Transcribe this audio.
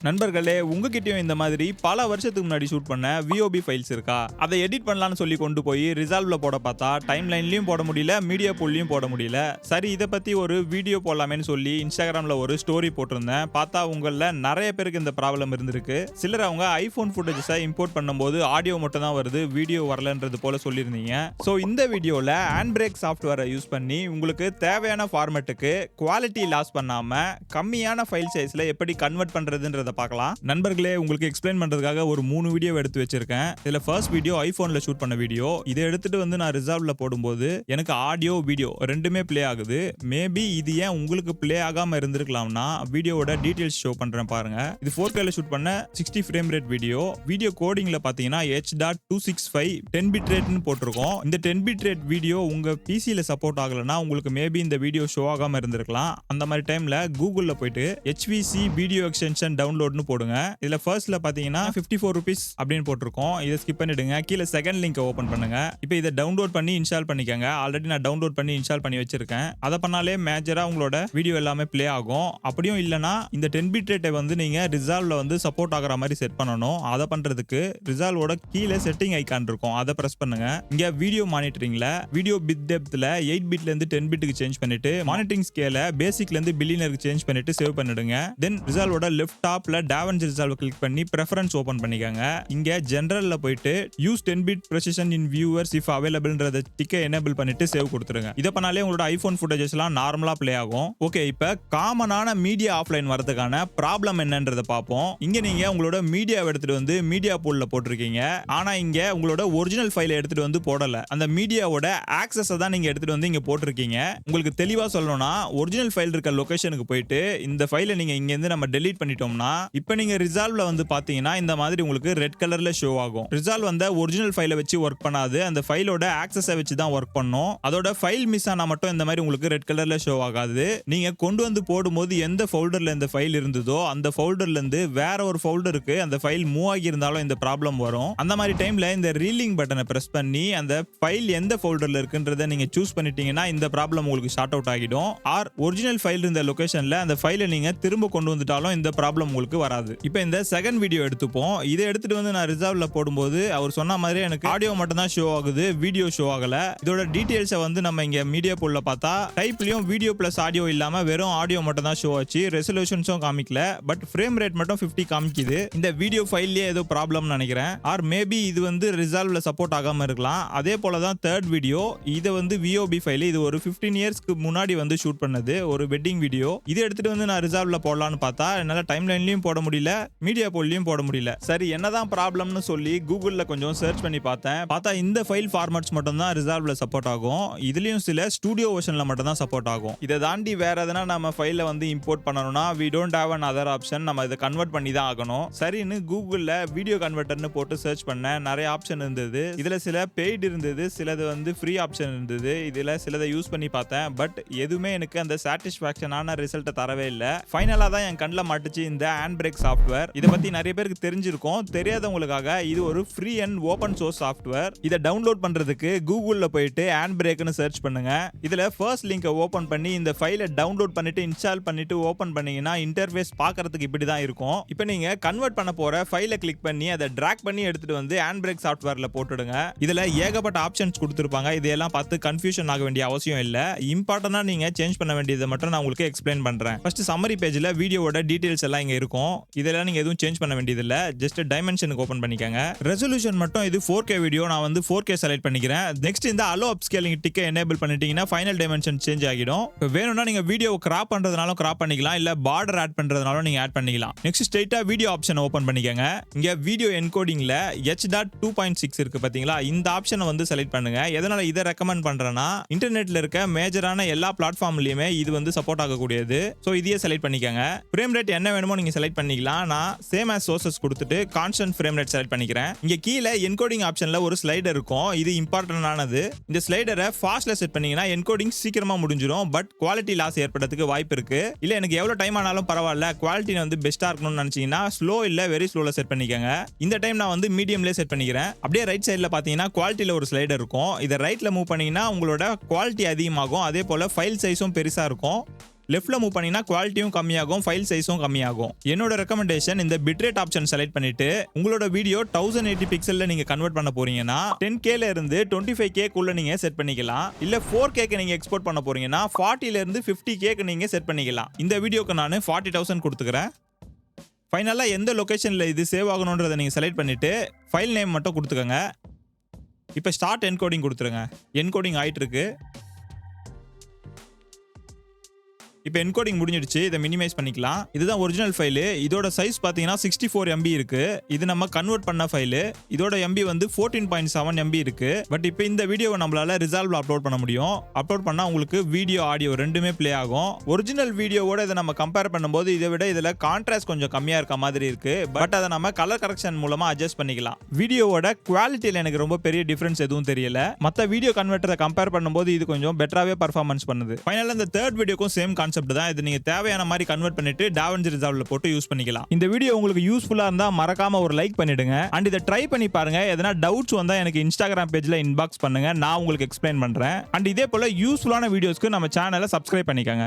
நண்பர்களே, உங்ககிட்டயும் இந்த மாதிரி பல வருஷத்துக்கு முன்னாடி ஷூட் பண்ண விஓபி ஃபைல்ஸ் இருக்கா? அதை எடிட் பண்ணலாம்னு சொல்லி கொண்டு போய் ரிசால்வ்ல போட பார்த்தா டைம் லைன்லயும் போட முடியல, மீடியா பூல்லையும் போட முடியல. சரி, இதை பத்தி ஒரு வீடியோ போடலாமேன்னு சொல்லி இன்ஸ்டாகிராம்ல ஒரு ஸ்டோரி போட்டிருந்தேன். பார்த்தா உங்கள நிறைய பேருக்கு இந்த ப்ராப்ளம் இருந்திருக்கு. சிலர் அவங்க ஐபோன் ஃபுட்டேஜஸை இம்போர்ட் பண்ணும்போது ஆடியோ மட்டும் தான் வருது, வீடியோ வரலன்றது போல சொல்லியிருந்தீங்க. ஸோ இந்த வீடியோவில் ஹேண்ட் பிரேக் சாஃப்ட்வேரை யூஸ் பண்ணி உங்களுக்கு தேவையான ஃபார்மேட்டுக்கு குவாலிட்டி லாஸ் பண்ணாம கம்மியான ஃபைல் சைஸ்ல எப்படி கன்வெர்ட் பண்றதுன்ற பார்க்கலாம். நண்பர்களே, உங்களுக்கு எக்ஸ்பிளைன் பண்றதுக்காக ஒரு 3 வீடியோ எடுத்து வச்சிருக்கேன். இதுல ஃபர்ஸ்ட் வீடியோ ஐபோன்ல ஷூட் பண்ண வீடியோ. இதை எடுத்துட்டு வந்து நான் ரிசால்வ்ல போடும்போது எனக்கு ஆடியோ வீடியோ ரெண்டுமே ப்ளே ஆகுது. மேபி இது ஏன் உங்களுக்கு ப்ளே ஆகாம இருந்திருக்கலாம்னா வீடியோவோட டீடைல்ஸ் ஷோ பண்றேன் பாருங்க. இது 4Kல ஷூட் பண்ண 60 ஃப்ரேம் ரேட் வீடியோ. வீடியோ கோடிங்ல பாத்தீங்கன்னா H.265 10 பிட் ரேட்னு போட்டிருக்கோம். இந்த 10 பிட் ரேட் வீடியோ உங்க பிசில சப்போர்ட் ஆகலனா உங்களுக்கு மேபி இந்த வீடியோ ஷோ ஆகாம இருந்திருக்கலாம். அந்த மாதிரி டைம்ல கூகுள்ல போயிட்டு HVC வீடியோ எக்ஸ்டென்ஷன் டவுன்லோட்னு போடுங்க. இதுல ஃபர்ஸ்ட்ல பாத்தீங்கன்னா 54 ரூபீஸ் அப்படின்னு போட்டிருக்கோம். இதை ஸ்கிப் பண்ணிடுங்க. கீழே செகண்ட் லிங்கை ஓபன் பண்ணுங்க. இப்போ இதை டவுன்லோட் பண்ணி இன்ஸ்டால் பண்ணிக்கங்க. ஆல்ரெடி நான் டவுன்லோட் பண்ணி இன்ஸ்டால் பண்ணி வச்சிருக்கேன். அதை பண்ணாலே மேஜரா உங்களோட வீடியோ எல்லாமே ப்ளே ஆகும். அப்படியும் இல்லைனா இந்த 10 பிட் ரேட்டை வந்து நீங்க ரிசால்வ்ல வந்து சப்போர்ட் ஆகிற மாதிரி செட் பண்ணணும். அதை பண்றதுக்கு ரிசால்வோட கீழே செட்டிங் ஐகான் இருக்கும், அதை பிரஸ் பண்ணுங்க. இங்க வீடியோ மானிட்டரிங்ல வீடியோ பிட் டெப்த்ல 8 பிட்ல இருந்து 10 பிட்டுக்கு சேஞ்ச் பண்ணிட்டு மானிட்டரிங் ஸ்கேலை பேசிக்ல இருந்து பில்லியனருக்கு சேஞ்ச் பண்ணிட்டு சேவ் பண்ணிடுங்க. தென் ரிசால்வோட லெஃப்ட் டாப்ல DaVinci Resolve கிளிக் பண்ணி preference ஓபன் பண்ணிக்கங்க. இங்க ஜெனரல்ல போயிட்டு use 10 bit precision in viewers if availableன்றத டிக்கை எனேபிள் பண்ணிட்டு சேவ் கொடுத்துருங்க. இத பண்ணாலே உங்களோட ஐபோன் ஃபுட்டேஜஸ்லாம் நார்மலா ப்ளே ஆகும். ஓகே, இப்போ காமனான மீடியா ஆஃப்லைன் வரதுக்கான ப்ராப்ளம் என்னன்றத பார்ப்போம். இங்க நீங்க உங்களோட மீடியாவை எடுத்துட்டு வந்து மீடியா பூல்ல போட்டிருக்கீங்க. ஆனா இங்க உங்களோட ஒரிஜினல் ஃபைலை எடுத்துட்டு வந்து போடல. அந்த மீடியாவோட ஆக்சஸை தான் நீங்க எடுத்துட்டு வந்து இங்க போட்டிருக்கீங்க. உங்களுக்கு தெளிவா சொல்லணும்னா ஒரிஜினல் ஃபைல் இருக்க லொகேஷனுக்கு போயிட்டு இந்த ஃபைலை நீங்க இங்க இருந்து நம்ம டெலீட் பண்ணிட்டோம்னா இப்போ நீங்க ரிசால்வ்ல வந்து பாத்தீங்கன்னா இந்த மாதிரி உங்களுக்கு ரெட் கலர்ல ஷோ ஆகும். ரிசால்வ் அந்த ஒரிஜினல் ஃபைலை வச்சு ஒர்க் பண்ணாது, அந்த ஃபைலோட ஆக்சஸை வச்சு தான் ஒர்க் பண்ணும். அதோட ஃபைல் மிஸ் ஆனா மட்டும் இந்த மாதிரி உங்களுக்கு ரெட் கலர்ல ஷோ ஆகாது. நீங்க கொண்டு வந்து போடும்போது எந்த ஃபோல்டர்ல இந்த ஃபைல் இருந்ததோ அந்த ஃபோல்டர்ல இருந்து வேற ஒரு ஃபோல்டருக்கு அந்த ஃபைல் மூவ் ஆகி இருந்தாலும் இந்த ப்ராப்ளம் வரும். அந்த மாதிரி டைம்ல இந்த ரீலிங் பட்டனை பிரஸ் பண்ணி அந்த ஃபைல் எந்த ஃபோல்டர்ல இருக்குன்றதை நீங்க சூஸ் பண்ணிட்டீங்கன்னா இந்த ப்ராப்ளம் உங்களுக்கு ஷார்ட் அவுட் ஆகிடும். ஆர் ஒரிஜினல் ஃபைல் இருந்த லொகேஷன்ல அந்த ஃபைலை நீங்க திரும்ப கொண்டு வந்துட்டாலும் இந்த ப்ராப்ளம் உங்களுக்கு வராது. இப்போ இந்த செகண்ட் வீடியோ எடுத்துப்போம். இதை எடுத்துட்டு வந்து நான் ரிசால்வ்ல போடும்போது அவர் சொன்ன மாதிரி எனக்கு ஆடியோ மட்டும் தான் ஷோ ஆகுது, வீடியோ ஷோ ஆகல. இதோட டீடைல்ஸை வந்து நம்ம இங்க மீடியா பூல்ல பார்த்தா டைப்லயும் வீடியோ பிளஸ் ஆடியோ இல்லாம வெறும் ஆடியோ மட்டும் தான் ஷோ ஆச்சு. ரெசல்யூஷன்ஸும் காமிக்கல, பட் ஃப்ரேம் ரேட் மட்டும் 50 காமிக்குது. இந்த வீடியோ ஃபைல்லயே ஏதோ ப்ராப்ளம் நினைக்கிறேன். ஆர் மேபி இது வந்து ரிசால்வ்ல சப்போர்ட் ஆகாம இருக்கலாம். அதே போல தான் தேர்ட் வீடியோ. இது வந்து விஓபி ஃபைல். இது ஒரு 15 இயர்ஸ்க்கு முன்னாடி வந்து ஷூட் பண்ணது ஒரு வெட்டிங் வீடியோ. இதை எடுத்துட்டு வந்து நான் ரிசால்வ்ல போடலான்னு பார்த்தா என்னால டைம் லைன்லயும் போட முடியல, மீடியா போல்லையும் போட முடியல. சரி, என்னதான் ப்ராப்ளம்னு சொல்லி கூகுள்ல கொஞ்சம் சர்ச் பண்ணி பார்த்தா இந்த ஃபைல் ஃபார்மட்ஸ் மட்டும் தான் ரிசால்வ்ல சப்போர்ட் ஆகும். இதுலயும் சில ஸ்டுடியோ வெர்ஷன்ல மட்டும் தான் சப்போர்ட் ஆகும். இதை தாண்டி வேற எதனா நம்ம ஃபைலை வந்து இம்போர்ட் பண்ணணும்னா we don't have an other option. நம்ம இதை கன்வெர்ட் பண்ணி தான் ஆகணும். சரின்னு கூகுள்ல வீடியோ கன்வெர்ட்டர்னு போட்டு சர்ச் பண்ண நிறைய ஆப்ஷன் இருந்தது. இதுல சில பெய்டு இருந்தது, சிலது வந்து ஃப்ரீ ஆப்ஷன் இருந்தது. இதுல சிலதை யூஸ் பண்ணி பார்த்தேன், பட் எதுவுமே எனக்கு அந்த சாட்டிஸ்ஃபேக்ஷனான ரிசல்ட்டை தரவே இல்லை. ஃபைனலா தான் என் கண்ணில் மாட்டுச்சு இந்த ஹேண்ட் பிரேக் சாஃப்ட்வேர். இதை பத்தி நிறைய பேருக்கு தெரிஞ்சிருக்கும். தெரியாதவங்களுக்காக இது ஒரு free and open source software. இதை டவுன்லோட் பண்றதுக்கு கூகுள்ல போயிட்டு ஹேண்ட் பிரேக்னு சர்ச் பண்ணுங்க. இதுல ஃபர்ஸ்ட் லிங்கை ஓபன் பண்ணி இந்த ஃபைலை டவுன்லோட் பண்ணிட்டு இன்ஸ்டால் பண்ணிட்டு ஓபன் பண்ணீங்கன்னா இன்டர்ஃபேஸ் பார்க்கிறதுக்கு இப்படி தான் இருக்கும். இப்போ நீங்க கன்வெர்ட் பண்ண போற ஃபைலை கிளிக் பண்ணி அதை டிராக் பண்ணி எடுத்துட்டு வந்து ஹேண்ட் பிரேக் சாஃப்ட்வேர்ல போட்டுடுங்க. இதுல ஏகப்பட்ட ஆப்ஷன்ஸ் கொடுத்திருப்பாங்க. இதெல்லாம் பார்த்து கன்ஃபியூஷன் ஆக வேண்டிய அவசியம் இல்ல. இம்பார்ட்டன்டா நீங்க சேஞ்ச் பண்ண வேண்டியதை மட்டும் நான் உங்களுக்கு எக்ஸ்பிளைன் பண்றேன். ஃபர்ஸ்ட் சம்மரி பேஜ்ல வீடியோவோட டீடைல்ஸ் எல்லாம் இங்க இருக்கும். இதெல்லாம் நீங்க எதுவும் சேஞ்ச் பண்ண வேண்டியது இல்ல. ஜஸ்ட் டைமென்ஷனுக்கு ஓபன் பண்ணிக்கங்க. ரெசல்யூஷன் மட்டும் இது 4K வீடியோ. நான் வந்து 4K செலக்ட் பண்ணிக்கிறேன். நெக்ஸ்ட் இந்த அலோ அப்ஸ்கேலிங் டிக்கை எனேபிள் பண்ணிட்டீங்கன்னா ஃபைனல் டைமென்ஷன் சேஞ்ச் ஆகிடும். இப்போ வேணும்னா நீங்க வீடியோவை கிராப் பண்றதுனாலும் கிராப் பண்ணிக்கலாம், இல்ல பார்டர் ஆட் பண்றதுனாலும் நீங்க ஆட் பண்ணிக்கலாம். நெக்ஸ்ட் ஸ்ட்ரைட்டா வீடியோ ஆப்ஷனை ஓபன் பண்ணிக்கங்க. இங்க வீடியோ என்கோடிங்ல H.2.6 இருக்கு பாத்தீங்களா, இந்த ஆப்ஷனை வந்து செலக்ட் பண்ணுங்க. எதனால இதை ரெக்கமெண்ட் பண்றேன்னா இன்டர்நெட்ல இருக்க மேஜரான எல்லா பிளாட்ஃபார்ம்லயுமே இது வந்து சப்போர்ட் ஆகக்கூடியது. ஸோ இதையே செலக்ட் பண்ணிக்கங்க. ஃப்ரேம் ரேட் என்ன வேணுமோ நீங்க செலக்ட் பண்ணிக்கலாம். நான் சேம் ஆஸ் சோர்சஸ் கொடுத்துட்டு கான்ஸ்டன்ட் ஃப்ரேம் ரேட் செலக்ட் பண்ணிக்கிறேன். இங்க கீழே என்கோடிங் ஆப்ஷன்ல ஒரு ஸ்லைடர் இருக்கும். இது இம்பார்ட்டன்டானது. இந்த ஸ்லைடரை ஃபாஸ்ட்ல செட் பண்ணீங்கன்னா என்கோடிங் சீக்கிரமா முடிஞ்சிடும். பட் குவாலிட்டி லாஸ் ஏற்படுறதுக்கு வாய்ப்பு இருக்கு. இல்ல எனக்கு எவ்வளவு டைம் ஆனாலும் பரவாயில்ல, குவாலிட்டி வந்து பெஸ்டா இருக்கணும்னு நினைச்சீங்கன்னா ஸ்லோ இல்ல வெரி ஸ்லோல செட் பண்ணிக்கங்க. இந்த டைம் நான் வந்து மீடியம்லயே செட் பண்ணிக்கிறேன். அப்படியே ரைட் சைடுல பாத்தீங்கன்னா குவாலிட்டில ஒரு ஸ்லைடர் இருக்கும். இதை ரைட்ல மூவ் பண்ணீங்கன்னா உங்களோட குவாலிட்டி அதிகமாகும். அதே போல ஃபைல் சைஸும் பெருசா இருக்கும். லெஃப்ட்ல மூவ் பண்ணீங்கன்னா குவாலிட்டியும் கம்மியாகும், ஃபைல் சைஸும் கம்மியாகும். என்னோட ரெக்கமெண்டேஷன் இந்த பிட்ரேட் ஆப்ஷன் செலக்ட் பண்ணிட்டு உங்களோட வீடியோ 1080 பிக்சல்ல நீங்க கன்வெர்ட் பண்ண போறீங்கன்னா 10K ல இருந்து 25K குள்ள நீங்க செட் பண்ணிக்கலாம். இல்ல 4K க்கு நீங்க எக்ஸ்போர்ட் பண்ண போறீங்கன்னா 40 ல இருந்து 50K க்கு நீங்க செட் பண்ணிக்கலாம். இந்த வீடியோக்கு நான் 40,000 கொடுத்துக்கிறேன். ஃபைனலா எந்த லொகேஷன்ல இது சேவ் ஆகணும்ன்றதை நீங்க செலக்ட் பண்ணிட்டு ஃபைல் நேம் மட்டும் கொடுத்துக்கோங்க. இப்போ ஸ்டார்ட் என்கோடிங் கொடுத்துருங்க. என்கோடிங் ஆயிட்டு இருக்கு. இப்போ என்கோடிங் முடிஞ்சிடுச்சு. இதை மினிமைஸ் பண்ணிக்கலாம். இதுதான் ஒரிஜினல் ஃபைலு. இதோட சைஸ் பார்த்தீங்கன்னா 64 MB இருக்கு. இது நம்ம கன்வெர்ட் பண்ண ஃபைலு. இதோட MB வந்து 14.7 MB இருக்கு. பட் இப்போ இந்த வீடியோவை நம்மளால ரிசால்வ்ல அப்லோட் பண்ண முடியும். அப்லோட் பண்ணா உங்களுக்கு வீடியோ ஆடியோ ரெண்டுமே ப்ளே ஆகும். ஒரிஜினல் வீடியோவோட இதை நம்ம கம்பேர் பண்ணும்போது இதை விட இதில் கான்ட்ராஸ்ட் கொஞ்சம் கம்மியா இருக்க மாதிரி இருக்கு. பட் அதை நம்ம கலர் கரெக்ஷன் மூலமா அட்ஜஸ்ட் பண்ணிக்கலாம். வீடியோவோட குவாலிட்டியில் எனக்கு ரொம்ப பெரிய டிஃபரன்ஸ் எதுவும் தெரியல. மற்ற வீடியோ கன்வெர்ட்டரை கம்பேர் பண்ணும்போது இது கொஞ்சம் பெட்டராகவே பர்ஃபார்மன்ஸ் பண்ணுது. ஃபைனலாக இந்த தேர்ட் வீடியோக்கும் சேம் கான்செப்ட் தான். இது நீங்க தேவையான மாதிரி கன்வெர்ட் பண்ணிட்டு DaVinci Resolveல போட்டு யூஸ் பண்ணிக்கலாம். இந்த வீடியோ உங்களுக்கு யூஸ்ஃபுல்லா இருந்தா மறக்காம ஒரு லைக் பண்ணிடுங்க. அண்ட் இதை ட்ரை பண்ணி பாருங்க. எதனா டவுட்ஸ் வந்தா எனக்கு இன்ஸ்டாகிராம் பேஜ்ல இன்பாக்ஸ் பண்ணுங்க. நான் உங்களுக்கு எக்ஸ்பிளைன் பண்றேன். அண்ட் இதே போல யூஸ்ஃபுல்லான வீடியோஸ்க்கு நம்ம சேனலை சப்ஸ்கிரைப் பண்ணிக்கங்க.